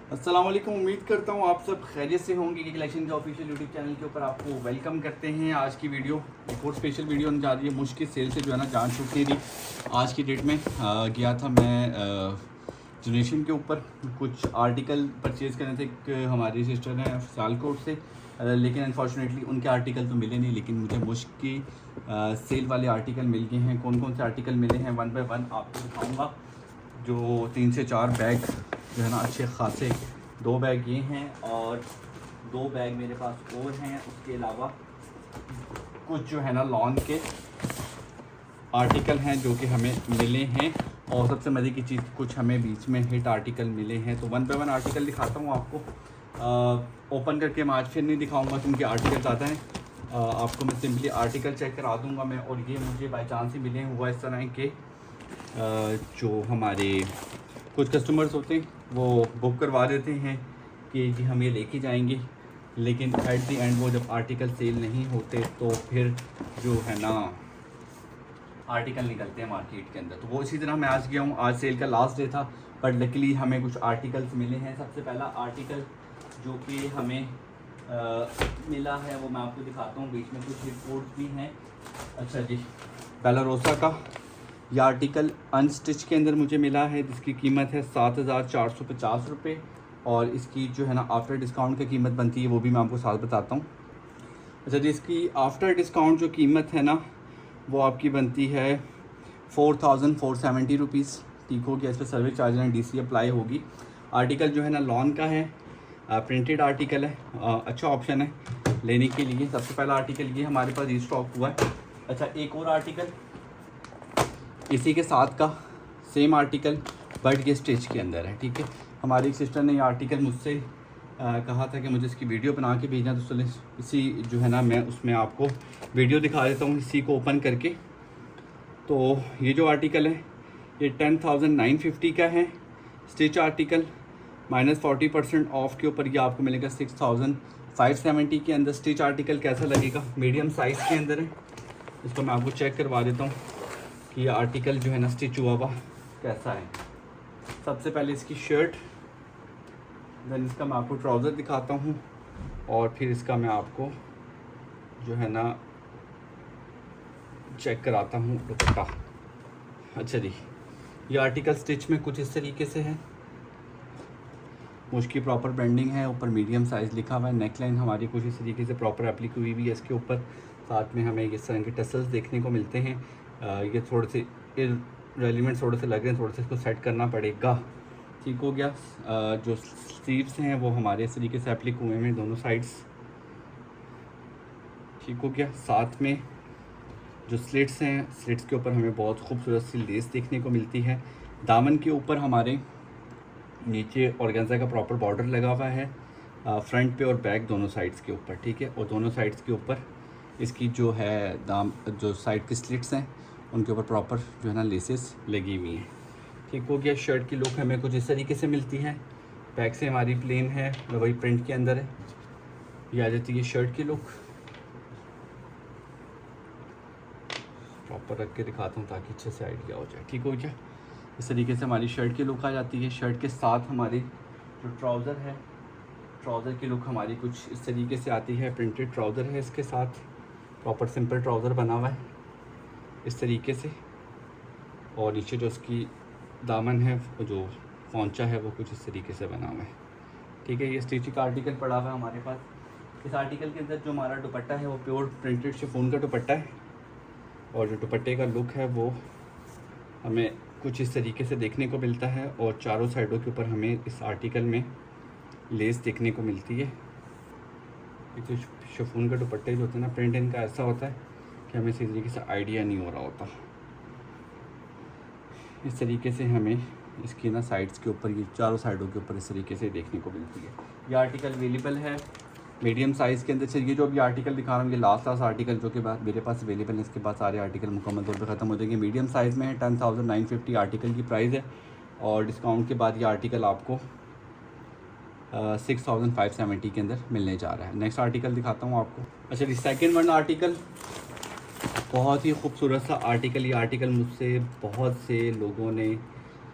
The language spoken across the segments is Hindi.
अस्सलाम वालेकुम। उम्मीद करता हूँ आप सब खैरियत से होंगे कि कलेक्शन के ऑफिशियल यूट्यूब चैनल के ऊपर आपको वेलकम करते हैं। आज की वीडियो एक और स्पेशल वीडियो होने जा रही है। मुश्किल सेल से जो है ना जान छूटनी थी। आज की डेट में गया था मैं जनरेशन के ऊपर कुछ आर्टिकल परचेज़ करने थे। एक हमारी सिस्टर हैं सियालकोट से, लेकिन अनफॉर्चुनेटली उनके आर्टिकल तो मिले नहीं, लेकिन मुझे मुश्क की सेल वाले आर्टिकल मिल गए हैं। कौन कौन से आर्टिकल मिले हैं वन बाय वन आपको दिखाऊँगा। जो 3 से 4 बैग जो है ना अच्छे खासे, 2 बैग ये हैं और 2 बैग मेरे पास और हैं। उसके अलावा कुछ जो है ना लॉन के आर्टिकल हैं जो कि हमें मिले हैं। और सबसे मज़े की चीज़, कुछ हमें बीच में हिट आर्टिकल मिले हैं। तो वन बाय वन आर्टिकल दिखाता हूँ आपको। ओपन करके मैं आज फिर नहीं दिखाऊंगा क्योंकि आर्टिकल ज़्यादा हैं। आपको मैं सिंपली आर्टिकल चेक करा दूंगा मैं। और ये मुझे बाई चांस ही मिले। हुआ इस तरह के जो हमारे कुछ कस्टमर्स होते हैं वो बुक करवा देते हैं कि जी हम ये लेके जाएंगे, लेकिन एट दी एंड वो जब आर्टिकल सेल नहीं होते तो फिर जो है ना आर्टिकल निकलते हैं मार्केट के अंदर। तो वो इसी तरह मैं आज गया हूँ। आज सेल का लास्ट डे था, बट लकीली हमें कुछ आर्टिकल्स मिले हैं। सबसे पहला आर्टिकल जो कि हमें मिला है वो मैं आपको दिखाता हूँ। बीच में कुछ रिपोर्ट्स भी हैं। अच्छा जी, बेलारोसा का यह आर्टिकल अनस्टिच के अंदर मुझे मिला है, जिसकी कीमत है 7,450 रुपये। और इसकी जो है ना आफ्टर डिस्काउंट की कीमत बनती है वो भी मैं आपको साथ बताता हूँ। अच्छा जी, इसकी आफ्टर डिस्काउंट जो कीमत है ना वो आपकी बनती है 4,470 रुपीज़। ठीक हो गया। इस पर service charge and DC apply होगी। आर्टिकल जो है ना लॉन का है, प्रिंटेड आर्टिकल है। अच्छा ऑप्शन है लेने के लिए। सबसे पहला आर्टिकल ये हमारे पास रिस्टॉक हुआ है। अच्छा, एक और आर्टिकल इसी के साथ का सेम आर्टिकल, बट ये स्टिच के अंदर है। ठीक है, हमारी एक सिस्टर ने ये आर्टिकल मुझसे कहा था कि मुझे इसकी वीडियो बना के भेजना, तो चलिए इसी जो है ना मैं उसमें आपको वीडियो दिखा देता हूँ इसी को ओपन करके। तो ये जो आर्टिकल है ये 10,950 का है। स्टिच आर्टिकल -40% ऑफ के ऊपर ये आपको मिलेगा 6,570 के अंदर। स्टिच आर्टिकल कैसा लगेगा, मीडियम साइज़ के अंदर है। इसको मैं आपको चेक करवा देता हूँ कि ये आर्टिकल जो है ना स्टिच हुआ हुआ कैसा है। सबसे पहले इसकी शर्ट, देन इसका मैं आपको ट्राउज़र दिखाता हूँ, और फिर इसका मैं आपको जो है ना चेक कराता हूँ दुपट्टा। अच्छा जी, ये आर्टिकल स्टिच में कुछ इस तरीके से है। मुश्किल प्रॉपर ब्रांडिंग है, ऊपर मीडियम साइज़ लिखा हुआ है। नेकलाइन हमारी कुछ इस तरीके से प्रॉपर एप्लिक हुई भी है इसके ऊपर। साथ में हमें इस तरह के टसल्स देखने को मिलते हैं। ये थोड़े से रेलिवेंट थोड़े से लग रहे हैं, थोड़े से इसको सेट करना पड़ेगा। ठीक हो गया। जो स्लीव्स हैं वो हमारे इस तरीके से एप्लिक हुए हैं दोनों साइड्स। ठीक हो गया। साथ में जो स्लिट्स हैं, स्लिट्स के ऊपर हमें बहुत खूबसूरत सी लेस देखने को मिलती है। दामन के ऊपर हमारे नीचे ऑर्गेन्जा का प्रॉपर बॉर्डर लगा हुआ है, फ्रंट पे और बैक दोनों साइड्स के ऊपर। ठीक है, और दोनों साइड्स के ऊपर इसकी जो है जो साइड की स्लिट्स हैं उनके ऊपर प्रॉपर जो है ना लेसेस लगी हुई हैं। ठीक हो गया। शर्ट की लुक हमें कुछ इस तरीके से मिलती है। बैक से हमारी प्लेन है, वही प्रिंट के अंदर है। ये आ जाती है शर्ट की लुक। प्रॉपर रख के दिखाता हूँ ताकि अच्छे से आइडिया हो जाए। ठीक हो गया। इस तरीके से हमारी शर्ट की लुक आ जाती है। शर्ट के साथ हमारी जो ट्राउज़र है, ट्राउज़र की लुक हमारी कुछ इस तरीके से आती है। प्रिंटेड ट्राउज़र है इसके साथ, प्रॉपर सिंपल ट्राउज़र बना हुआ है इस तरीके से। और नीचे जो उसकी दामन है, जो पोंचा है, वो कुछ इस तरीके से बना हुआ है। ठीक है, ये स्टिचिंग आर्टिकल पड़ा हुआ है हमारे पास। इस आर्टिकल के अंदर जो हमारा दुपट्टा है वो प्योर प्रिंटेड शिफॉन का दुपट्टा है। और जो दुपट्टे का लुक है वो हमें कुछ इस तरीके से देखने को मिलता है। और चारों साइडों के ऊपर हमें इस आर्टिकल में लेस देखने को मिलती है। क्योंकि शिफॉन का दुपट्टे जो होते हैं ना, प्रिंट इनका ऐसा होता है कि हमें इस तरीके से आइडिया नहीं हो रहा होता। इस तरीके से हमें इसकी ना साइड्स के ऊपर, ये चारों साइडों के ऊपर इस तरीके से देखने को मिलती है। ये आर्टिकल अवेलेबल है मीडियम साइज़ के अंदर। चलिए, जो अभी आर्टिकल दिखा रहा हूँ ये लास्ट आर्टिकल जो कि मेरे पास अवेलेबल है, इसके बाद सारे आर्टिकल मुकम्मल तौर पे ख़त्म हो जाएंगे। मीडियम साइज़ में है, 10,950 आर्टिकल की प्राइस है। और डिस्काउंट के बाद ये आर्टिकल आपको 6,570 के अंदर मिलने जा रहा है। नेक्स्ट आर्टिकल दिखाता हूँ आपको। अच्छा जी, सेकेंड वन आर्टिकल बहुत ही खूबसूरत सा आर्टिकल। ये आर्टिकल मुझसे बहुत से लोगों ने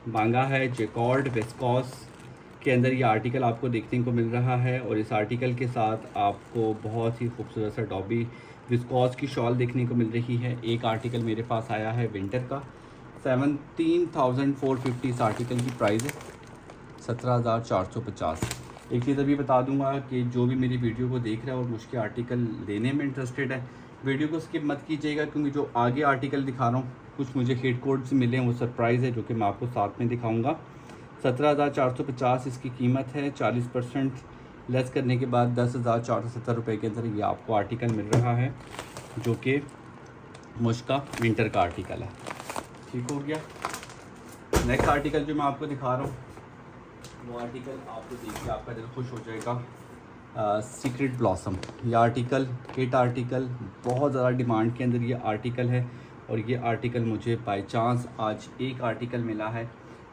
मांगा है। जैकॉर्ड विस्कॉस के अंदर ये आर्टिकल आपको देखने को मिल रहा है। और इस आर्टिकल के साथ आपको बहुत ही खूबसूरत सा डॉबी विस्कॉस की शॉल देखने को मिल रही है। एक आर्टिकल मेरे पास आया है विंटर का, 17,450 इस आर्टिकल की प्राइस है, 17,450। एक चीज़ अभी बता दूंगा कि जो भी मेरी वीडियो को देख रहा है और मुझके आर्टिकल लेने में इंटरेस्टेड है, वीडियो को स्किप मत कीजिएगा, क्योंकि जो आगे आर्टिकल दिखा रहा हूँ कुछ मुझे हेड कोड से मिले हैं, वो सरप्राइज़ है जो कि मैं आपको साथ में दिखाऊंगा। 17,450 इसकी कीमत है। 40% लेस करने के बाद 10,470 रुपये के अंदर ये आपको आर्टिकल मिल रहा है, जो कि मुश्का विंटर का आर्टिकल है। ठीक हो गया। नेक्स्ट आर्टिकल जो मैं आपको दिखा रहा हूँ वो आर्टिकल आपको देख के आपका दिल खुश हो जाएगा। सीक्रेट ब्लॉसम, ये आर्टिकल हिट आर्टिकल, बहुत ज़्यादा डिमांड के अंदर ये आर्टिकल है। और ये आर्टिकल मुझे बाय चांस आज एक आर्टिकल मिला है,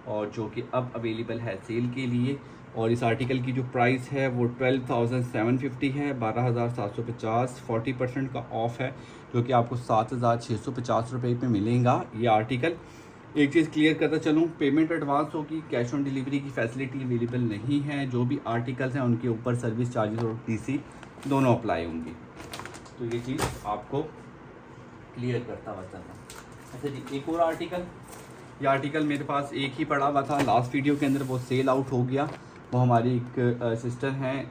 और जो कि अब अवेलेबल है सेल के लिए। और इस आर्टिकल की जो प्राइस है वो 12,750 है, 12,750। 40% का ऑफ़ है, जो कि आपको 7,650 रुपये में मिलेगा ये आर्टिकल। एक चीज़ क्लियर करता चलूँ, पेमेंट एडवांस होगी, कैश ऑन डिलीवरी की फैसिलिटी अवेलेबल नहीं है। जो भी आर्टिकल्स हैं उनके ऊपर सर्विस चार्जेस और टीसी दोनों अप्लाई होंगी, तो ये चीज़ आपको क्लियर करता हुआ चलना। अच्छा जी, एक और आर्टिकल, ये आर्टिकल मेरे पास एक ही पड़ा हुआ था, लास्ट वीडियो के अंदर वो सेल आउट हो गया। वो हमारी एक सिस्टर हैं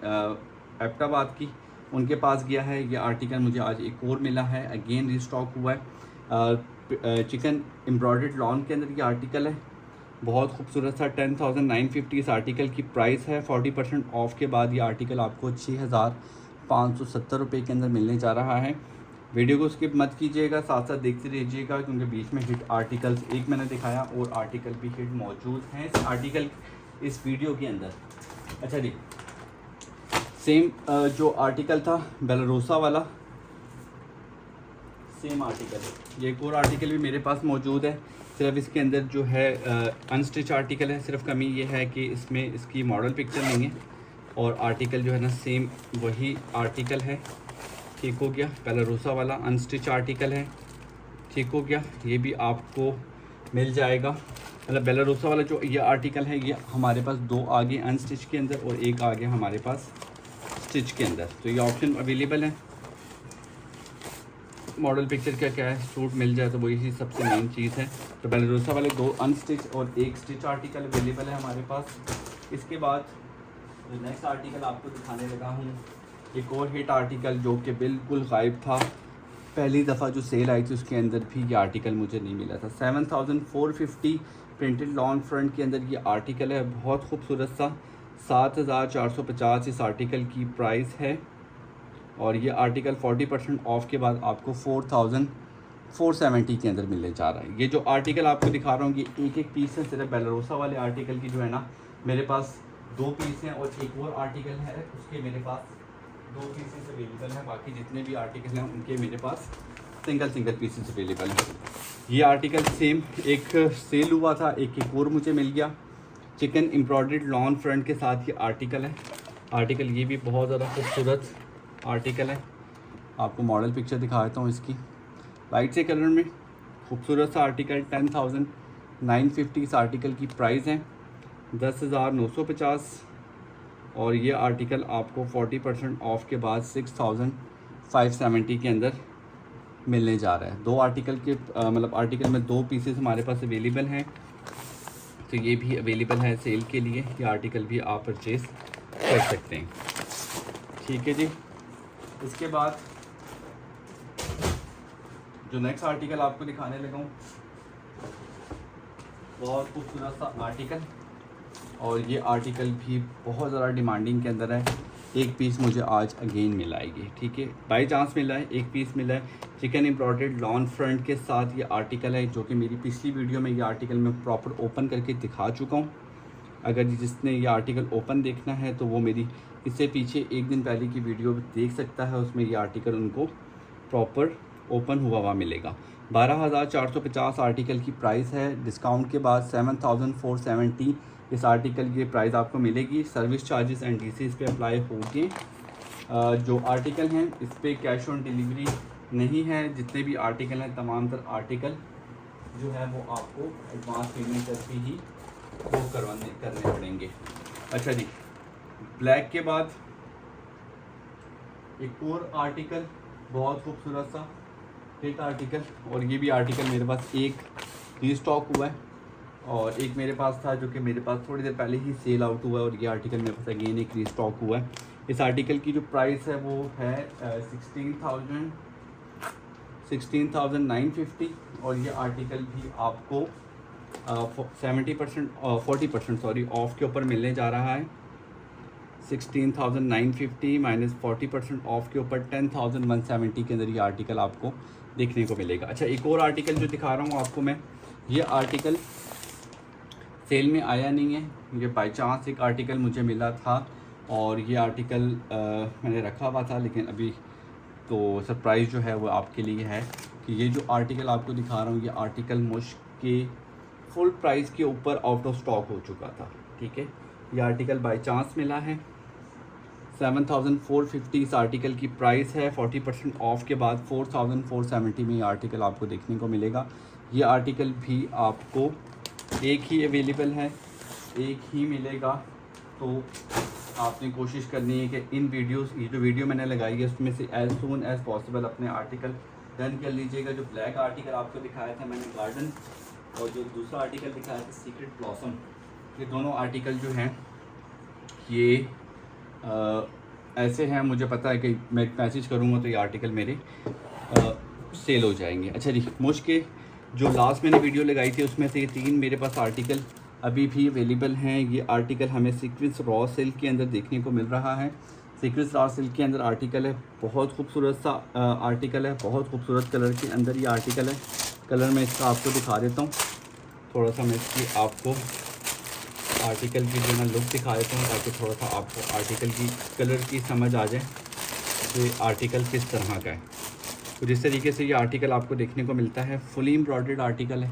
एबटाबाद की, उनके पास गया है। ये आर्टिकल मुझे आज एक और मिला है, अगेन रिस्टॉक हुआ है। चिकन एम्ब्रॉयडर्ड लॉन के अंदर ये आर्टिकल है, बहुत खूबसूरत सा। 10,950 इस आर्टिकल की प्राइस है। 40% ऑफ के बाद ये आर्टिकल आपको 6,570 रुपये के अंदर मिलने जा रहा है। वीडियो को स्किप मत कीजिएगा, साथ साथ देखते रहिएगा, क्योंकि बीच में हिट आर्टिकल्स एक मैंने दिखाया और आर्टिकल भी हिट मौजूद हैं इस आर्टिकल इस वीडियो के अंदर। अच्छा जी, सेम जो आर्टिकल था बेलारोसा वाला, सेम आर्टिकल है। ये एक और आर्टिकल भी मेरे पास मौजूद है, सिर्फ इसके अंदर जो है अनस्टिच आर्टिकल है। सिर्फ कमी ये है कि इसमें इसकी मॉडल पिक्चर नहीं है, और आर्टिकल जो है ना सेम वही आर्टिकल है। ठीक हो गया, बेलारोसा वाला अनस्टिच आर्टिकल है। ठीक हो गया, ये भी आपको मिल जाएगा। मतलब बेलारोसा वाला जो ये आर्टिकल है, ये हमारे पास दो आगे अनस्टिच के अंदर और एक आगे हमारे पास स्टिच के अंदर, तो ये ऑप्शन अवेलेबल है। मॉडल पिक्चर क्या क्या है, सूट मिल जाए तो वही सबसे मेन चीज़ है। तो बेलारोसा वाले दो अनस्टिच और एक स्टिच आर्टिकल अवेलेबल है हमारे पास। इसके बाद नेक्स्ट आर्टिकल आपको दिखाने लगा हूँ, एक और हिट आर्टिकल जो कि बिल्कुल गायब था। पहली दफ़ा जो सेल आई थी उसके अंदर भी ये आर्टिकल मुझे नहीं मिला था। 7,450 प्रिंटेड लॉन फ्रंट के अंदर ये आर्टिकल है, बहुत खूबसूरत सा। 7,450 इस आर्टिकल की प्राइस है। और ये आर्टिकल 40% ऑफ के बाद आपको 4,470 के अंदर मिलने जा रहा है। ये जो आर्टिकल आपको दिखा रहा हूँ ये एक एक पीस है। सिर्फ बेलारोसा वाले आर्टिकल की जो है ना मेरे पास 2 पीस हैं, और एक और आर्टिकल है उसके मेरे पास 2 पीसेस अवेलेबल हैं। बाकी जितने भी आर्टिकल हैं उनके मेरे पास सिंगल पीसेस अवेलेबल हैं। ये आर्टिकल सेम एक सेल हुआ था, एक और मुझे मिल गया। चिकन एम्ब्रॉयडर्ड लॉन फ्रंट के साथ ये आर्टिकल है। आर्टिकल ये भी बहुत ज़्यादा खूबसूरत आर्टिकल है। आपको मॉडल पिक्चर दिखा देता हूँ इसकी, लाइट से कलर में खूबसूरत सा आर्टिकल। 10,950 इस आर्टिकल की प्राइस है, 10,950। और ये आर्टिकल आपको 40% ऑफ के बाद 6,570 के अंदर मिलने जा रहा है। 2 आर्टिकल के मतलब आर्टिकल में 2 पीसेस हमारे पास अवेलेबल हैं, तो ये भी अवेलेबल है सेल के लिए। ये आर्टिकल भी आप परचेज़ कर सकते हैं। ठीक है जी। इसके बाद जो नेक्स्ट आर्टिकल आपको दिखाने लगा हूँ बहुत खूबसूरत सा आर्टिकल, और ये आर्टिकल भी बहुत ज़्यादा डिमांडिंग के अंदर है। एक पीस मुझे आज अगेन मिला है ये, ठीक है, बाई चांस मिला है, एक पीस मिला है। चिकन एम्ब्रॉयडर्ड लॉन फ्रंट के साथ ये आर्टिकल है, जो कि मेरी पिछली वीडियो में ये आर्टिकल मैं प्रॉपर ओपन करके दिखा चुका हूँ। अगर जिसने ये आर्टिकल ओपन देखना है तो वो मेरी इससे पीछे एक दिन पहले की वीडियो देख सकता है, उसमें ये आर्टिकल उनको प्रॉपर ओपन हुआ मिलेगा। 12,450 आर्टिकल की प्राइस है। डिस्काउंट के बाद 7,470 इस आर्टिकल की प्राइस आपको मिलेगी। सर्विस चार्जेस एंड डीसी इस पर अप्लाई होंगे। जो आर्टिकल हैं इस पर कैश ऑन डिलीवरी नहीं है। जितने भी आर्टिकल हैं तमाम तर आर्टिकल जो है वो आपको एडवांस पेमेंट करके ही वो करने पड़ेंगे। अच्छा जी, ब्लैक के बाद एक और आर्टिकल बहुत खूबसूरत सा एक आर्टिकल, और ये भी आर्टिकल मेरे पास एक रीस्टॉक हुआ है और एक मेरे पास था जो कि मेरे पास थोड़ी देर पहले ही सेल आउट हुआ है, और ये आर्टिकल मेरे पास अगेन एक रीस्टॉक हुआ है। इस आर्टिकल की जो प्राइस है वो है 16,950, और ये आर्टिकल भी आपको 40% सॉरी ऑफ के ऊपर मिलने जा रहा है। 16,950 माइनस 40% ऑफ के ऊपर 10,170 के अंदर ये आर्टिकल आपको देखने को मिलेगा। अच्छा, एक और आर्टिकल जो दिखा रहा हूँ आपको मैं, ये आर्टिकल सेल में आया नहीं है, ये बाई चांस एक आर्टिकल मुझे मिला था और ये आर्टिकल मैंने रखा हुआ था, लेकिन अभी तो सरप्राइज़ जो है वो आपके लिए है कि ये जो आर्टिकल आपको दिखा रहा हूँ, ये आर्टिकल मुश्क के फुल प्राइस के ऊपर आउट ऑफ स्टॉक हो चुका था। ठीक है, ये आर्टिकल बाई चांस मिला है। 7,450 इस आर्टिकल की प्राइस है। 40% ऑफ के बाद 4,470 में ये आर्टिकल आपको देखने को मिलेगा। ये आर्टिकल भी आपको एक ही अवेलेबल है, एक ही मिलेगा, तो आपने कोशिश करनी है कि इन वीडियोस, ये जो वीडियो मैंने लगाई है उसमें से एज़ सून एज़ पॉसिबल अपने आर्टिकल डन कर लीजिएगा। जो ब्लैक आर्टिकल आपको दिखाया था मैंने गार्डन, और जो दूसरा आर्टिकल दिखाया था सीक्रेट ब्लॉसम, ये दोनों आर्टिकल जो हैं ये ऐसे हैं, मुझे पता है कि मैं मैसेज करूँगा तो ये आर्टिकल मेरे सेल हो जाएंगे। अच्छा जी, मुझ के जो लास्ट मैंने वीडियो लगाई थी उसमें से ये 3 मेरे पास आर्टिकल अभी भी अवेलेबल हैं। ये आर्टिकल हमें सीक्वेंस रॉ सिल्क के अंदर देखने को मिल रहा है। सीक्वेंस रॉ सिल्क के अंदर आर्टिकल है, बहुत खूबसूरत सा आर्टिकल है, बहुत खूबसूरत कलर के अंदर ये आर्टिकल है। कलर मैं इसका आपको दिखा देता हूँ, थोड़ा सा मैं इसकी आपको आर्टिकल की जो मैं लुक दिखा देता हूँ ताकि थोड़ा सा आपको आर्टिकल की कलर की समझ आ जाए कि आर्टिकल किस तरह का है। तो जिस तरीके से ये आर्टिकल आपको देखने को मिलता है, फुली एम्ब्रॉयडर्ड आर्टिकल है,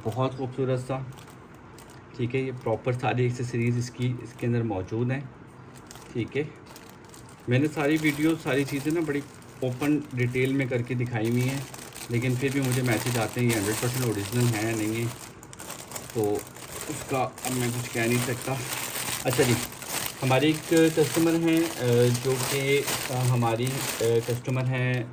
बहुत खूबसूरत सा। ठीक है, ये प्रॉपर सारी एक्सेसरीज़ इसके अंदर मौजूद हैं। ठीक है, मैंने सारी वीडियो सारी चीज़ें ना बड़ी ओपन डिटेल में करके दिखाई हुई हैं, लेकिन फिर भी मुझे मैसेज आते हैं ये 100% ओरिजिनल है नहीं है, तो उसका अब मैं कुछ कह नहीं सकता। अच्छा जी, हमारे एक कस्टमर हैं जो कि हमारी कस्टमर हैं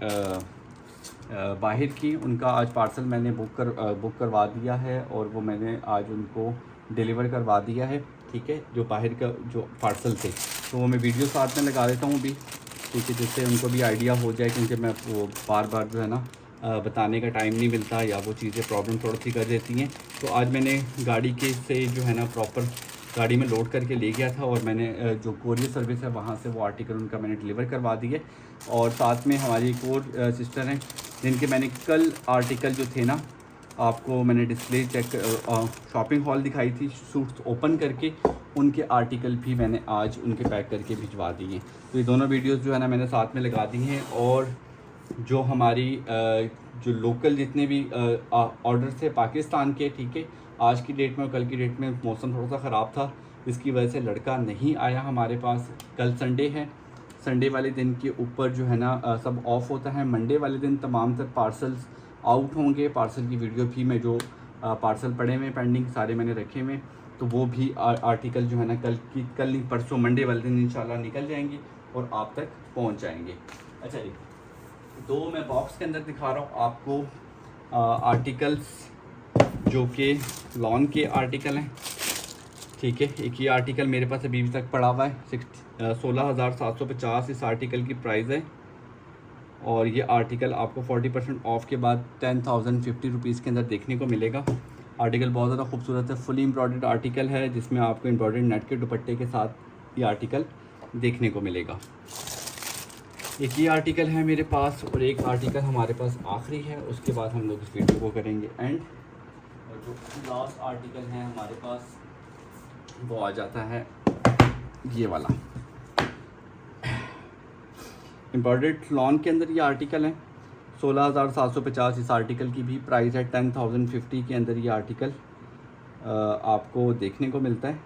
बाहर की, उनका आज पार्सल मैंने बुक करवा दिया है और वो मैंने आज उनको डिलीवर करवा दिया है। ठीक है, जो बाहर का जो पार्सल थे, तो वो मैं वीडियो साथ में लगा देता हूँ अभी। ठीक है, जिससे उनको भी आइडिया हो जाए, क्योंकि मैं वो बार बार जो है ना बताने का टाइम नहीं मिलता, या वो चीज़ें प्रॉब्लम थोड़ी सी कर देती हैं। तो आज मैंने गाड़ी के से जो है ना प्रॉपर गाड़ी में लोड करके ले गया था, और मैंने जो कोरियर सर्विस है वहाँ से वो आर्टिकल उनका मैंने डिलीवर करवा दिए। और साथ में हमारी एक और सिस्टर हैं जिनके मैंने कल आर्टिकल जो थे ना, आपको मैंने डिस्प्ले चेक शॉपिंग हॉल दिखाई थी सूट्स ओपन करके, उनके आर्टिकल भी मैंने आज उनके पैक करके भिजवा दिए। तो ये दोनों वीडियोस जो है ना मैंने साथ में लगा दी हैं। और जो हमारी जो लोकल जितने भी ऑर्डर थे पाकिस्तान के, ठीक है, आज की डेट में और कल की डेट में मौसम थोड़ा सा ख़राब था, इसकी वजह से लड़का नहीं आया हमारे पास। कल संडे है, संडे वाले दिन के ऊपर जो है ना सब ऑफ होता है। मंडे वाले दिन तमाम तर पार्सल्स आउट होंगे। पार्सल की वीडियो भी मैं जो पार्सल पड़े हुए पेंडिंग सारे मैंने रखे हुए, तो वो भी आर्टिकल जो है ना कल नहीं परसों मंडे वाले दिन इंशाल्लाह निकल जाएंगे और आप तक पहुंच जाएंगे। अच्छा जी, दो मैं बॉक्स के अंदर दिखा रहा हूँ आपको आर्टिकल्स जो कि लॉन के आर्टिकल हैं। ठीक है, एक ये आर्टिकल मेरे पास अभी तक पड़ा हुआ है, 16,750 इस आर्टिकल की प्राइस है। और ये आर्टिकल आपको 40% ऑफ के बाद 10,050 रुपीज़ के अंदर देखने को मिलेगा। आर्टिकल बहुत ज़्यादा खूबसूरत है, फुली एम्ब्रॉयडर्ड आर्टिकल है, जिसमें आपको एम्ब्रॉयडर्ड नेट के दुपट्टे के साथ ये आर्टिकल देखने को मिलेगा। एक ये आर्टिकल है मेरे पास, और एक आर्टिकल हमारे पास आखिरी है, उसके बाद हम लोग इस वीडियो को करेंगे एंड। और जो लास्ट आर्टिकल है हमारे पास वो आ जाता है ये वाला एम्ब्रॉयडर्ड लॉन के अंदर ये आर्टिकल है। 16,750 इस आर्टिकल की भी प्राइस है। 10,050 के अंदर ये आर्टिकल आपको देखने को मिलता है।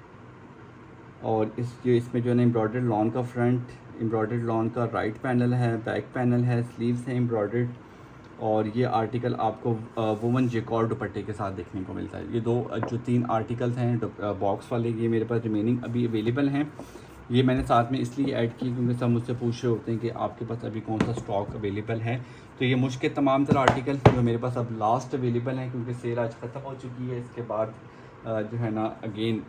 और इसमें जो है ना एम्ब्रॉयडर्ड लॉन का फ्रंट, एम्ब्रॉयडर्ड लॉन का राइट पैनल है, बैक पैनल है, स्लीव्स हैं एम्ब्रॉयडर्ड, और ये आर्टिकल आपको वुमन जेकॉर्ड दुपट्टे के साथ देखने को मिलता है। ये जो 3 आर्टिकल्स हैं बॉक्स वाले, ये मेरे पास रिमेनिंग अभी अवेलेबल हैं। ये मैंने साथ में इसलिए ऐड की क्योंकि सब मुझसे पूछ रहे होते हैं कि आपके पास अभी कौन सा स्टॉक अवेलेबल है। तो ये मुझ के तमाम तरह आर्टिकल जो मेरे पास अब लास्ट अवेलेबल हैं, क्योंकि सेल आज ख़त्म हो चुकी है। इसके बाद जो है ना अगेन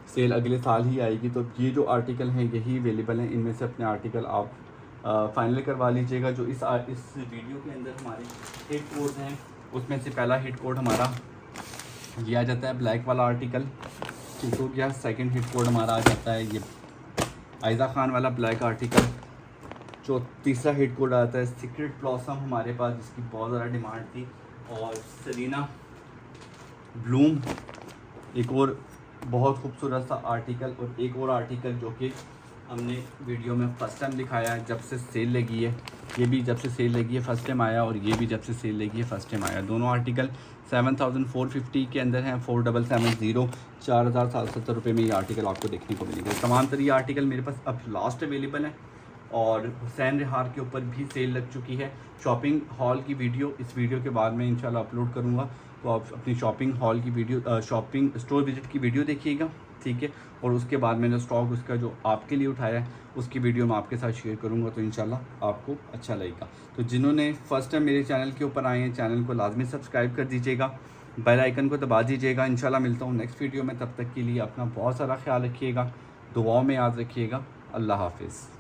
सेल अगले साल ही आएगी। तो ये जो आर्टिकल हैं यही अवेलेबल हैं। इनमें से अपने आर्टिकल आप फाइनल करवा लीजिएगा। जो इस वीडियो के अंदर हमारे हिट कोड हैं, उसमें से पहला हिट कोड हमारा ये आ जाता है ब्लैक वाला आर्टिकल, ठीक हो गया। सेकंड हिट कोड हमारा आ जाता है ये आयज़ा खान वाला ब्लैक आर्टिकल। जो तीसरा हिट कोड आता है सीक्रेट ब्लॉसम हमारे पास, जिसकी बहुत ज़्यादा डिमांड थी। और सेलिना ब्लूम एक और बहुत खूबसूरत सा आर्टिकल। और एक और आर्टिकल जो कि हमने वीडियो में फ़र्स्ट टाइम दिखाया है जब से सेल लगी है। ये भी जब से सेल लगी है फ़र्स्ट टाइम आया, और ये भी जब से सेल लगी है फ़र्स्ट टाइम आया। दोनों आर्टिकल 7450 के अंदर हैं। 4770 4770 रुपये में ये आर्टिकल आपको देखने को मिलेगा। तमाम तरह ये आर्टिकल मेरे पास अब लास्ट अवेलेबल है। और हुसैन रिहार के ऊपर भी सेल लग चुकी है। शॉपिंग हॉल की वीडियो इस वीडियो के बाद में इंशाल्लाह अपलोड करूँगा। तो आप अपनी शॉपिंग हॉल की वीडियो शॉपिंग स्टोर विजिट की वीडियो देखिएगा, ठीक है। और उसके बाद मैंने स्टॉक उसका जो आपके लिए उठाया है उसकी वीडियो मैं आपके साथ शेयर करूंगा। तो इंशाल्लाह आपको अच्छा लगेगा। तो जिन्होंने फ़र्स्ट टाइम मेरे चैनल के ऊपर आए हैं, चैनल को लाजमी सब्सक्राइब कर दीजिएगा, बेल आइकन को दबा दीजिएगा। इंशाल्लाह मिलता हूँ नेक्स्ट वीडियो में। तब तक के लिए अपना बहुत सारा ख्याल रखिएगा, दुआओं में याद रखिएगा। अल्लाह हाफिज़।